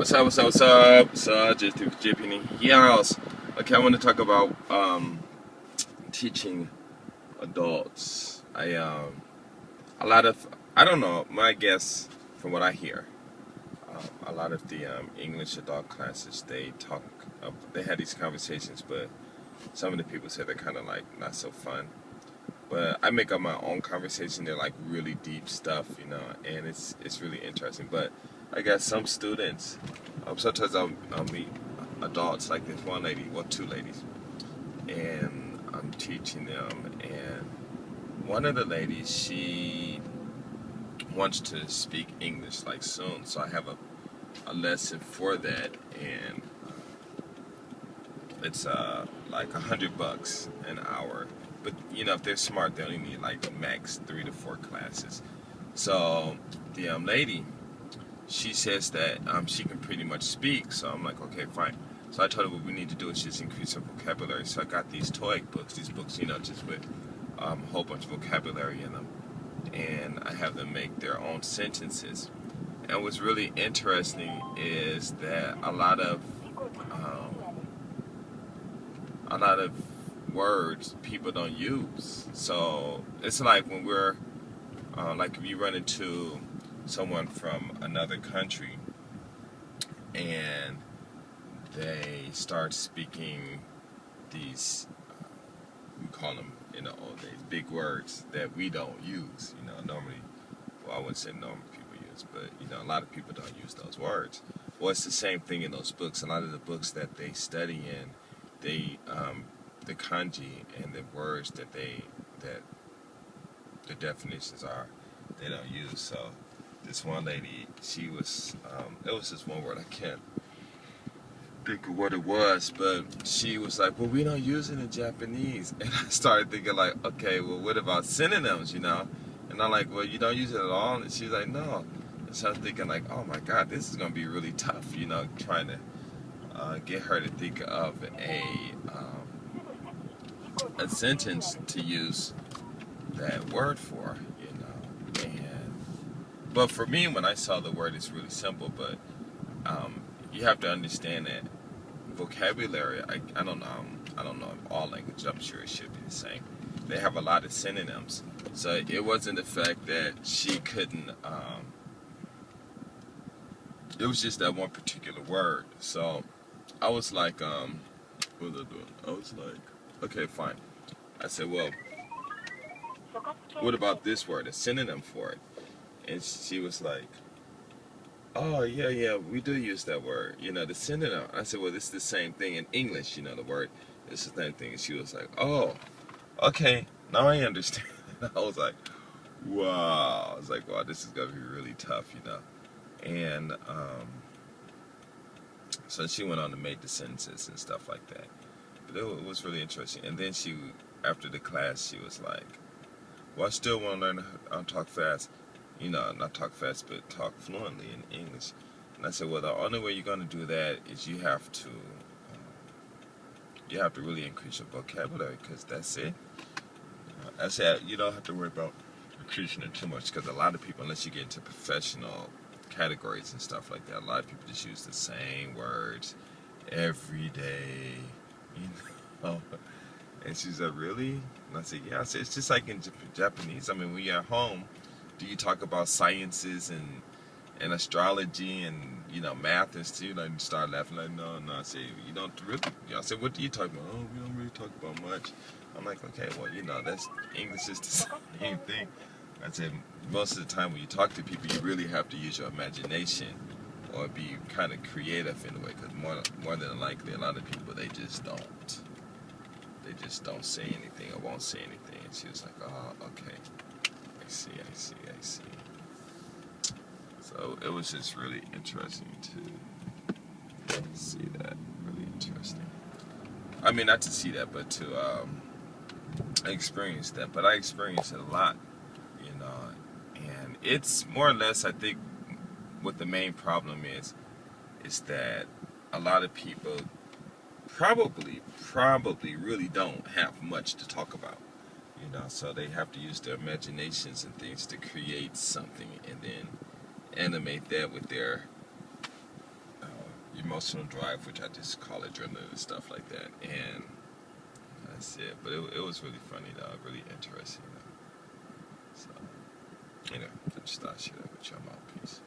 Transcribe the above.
What's up? Just JP in the house. Okay, I want to talk about teaching adults. A lot of I don't know. My guess, from what I hear, a lot of the English adult classes they had these conversations, but some of the people say they're kind of like not so fun. But I make up my own conversation. They're like really deep stuff, and it's really interesting. But I guess some students, sometimes I'll meet adults like this one lady, well, two ladies, and I'm teaching them. And one of the ladies, she wants to speak English like soon, so I have a lesson for that, and it's like $100 an hour. But if they're smart, they only need like the max 3 to 4 classes. So the lady, she says that she can pretty much speak. So I'm like, okay, fine. So I told her what we need to do is just increase her vocabulary. So I got these TOEIC books. These books, just with a whole bunch of vocabulary in them, and I have them make their own sentences. And what's really interesting is that a lot of words people don't use. So it's like when we're like if you run into someone from another country and they start speaking these we call them in the old days big words that we don't use, normally. Well, I wouldn't say normal people use, but a lot of people don't use those words. Well, it's the same thing in those books. A lot of the books that they study in, they the kanji and the words that the definitions are, they don't use. So this one lady, she was it was just one word, I can't think of what it was, but she was like, well, we don't use it in Japanese. And I started thinking like, okay, well, what about synonyms, and I'm like, well, you don't use it at all? And she's like, no. And so I was thinking like, oh my god, this is gonna be really tough, trying to get her to think of a sentence to use that word for, but for me, when I saw the word, it's really simple, but you have to understand that vocabulary, I don't know if all languages, I'm sure it should be the same. They have a lot of synonyms. So it wasn't the fact that she couldn't, it was just that one particular word. So I was like, what was I doing? I was like, okay, fine. I said, well, what about this word, a synonym for it? And she was like, oh, yeah, we do use that word, the synonym. I said, well, it's the same thing in English, the word, it's the same thing. And she was like, oh, okay, now I understand. I was like, wow. I was like, wow, this is going to be really tough, And so she went on to make the sentences and stuff like that. But it was really interesting. And then after the class, she was like, well, I still want to learn how to talk fast. Not talk fast, but talk fluently in English. And I said, well, the only way you're going to do that is you have to really increase your vocabulary, because that's it. I said, you don't have to worry about increasing it too much, because a lot of people, unless you get into professional categories and stuff like that, a lot of people just use the same words every day, And she said, really? And I said, yeah. I said, it's just like in Japanese. I mean, when you're at home, do you talk about sciences and astrology and math and stuff? And start laughing like, no. I said, you don't really. I said, what do you talk about? Oh, we don't really talk about much. I'm like, okay, well, that's English is the same thing. I said, most of the time when you talk to people, you really have to use your imagination or be kind of creative in a way, because more than likely, a lot of people, they just don't. They just don't say anything or won't say anything. And she was like, oh, okay. I see. So it was just really interesting to see that. Really interesting. I mean, not to see that, but to experience that. But I experienced it a lot, And it's more or less, I think, what the main problem is that a lot of people probably really don't have much to talk about. So they have to use their imaginations and things to create something and then animate that with their emotional drive, which I just call it journaling and stuff like that. And that's it. But it was really funny though, really interesting though. So, I just thought I'd share that with y'all. Peace.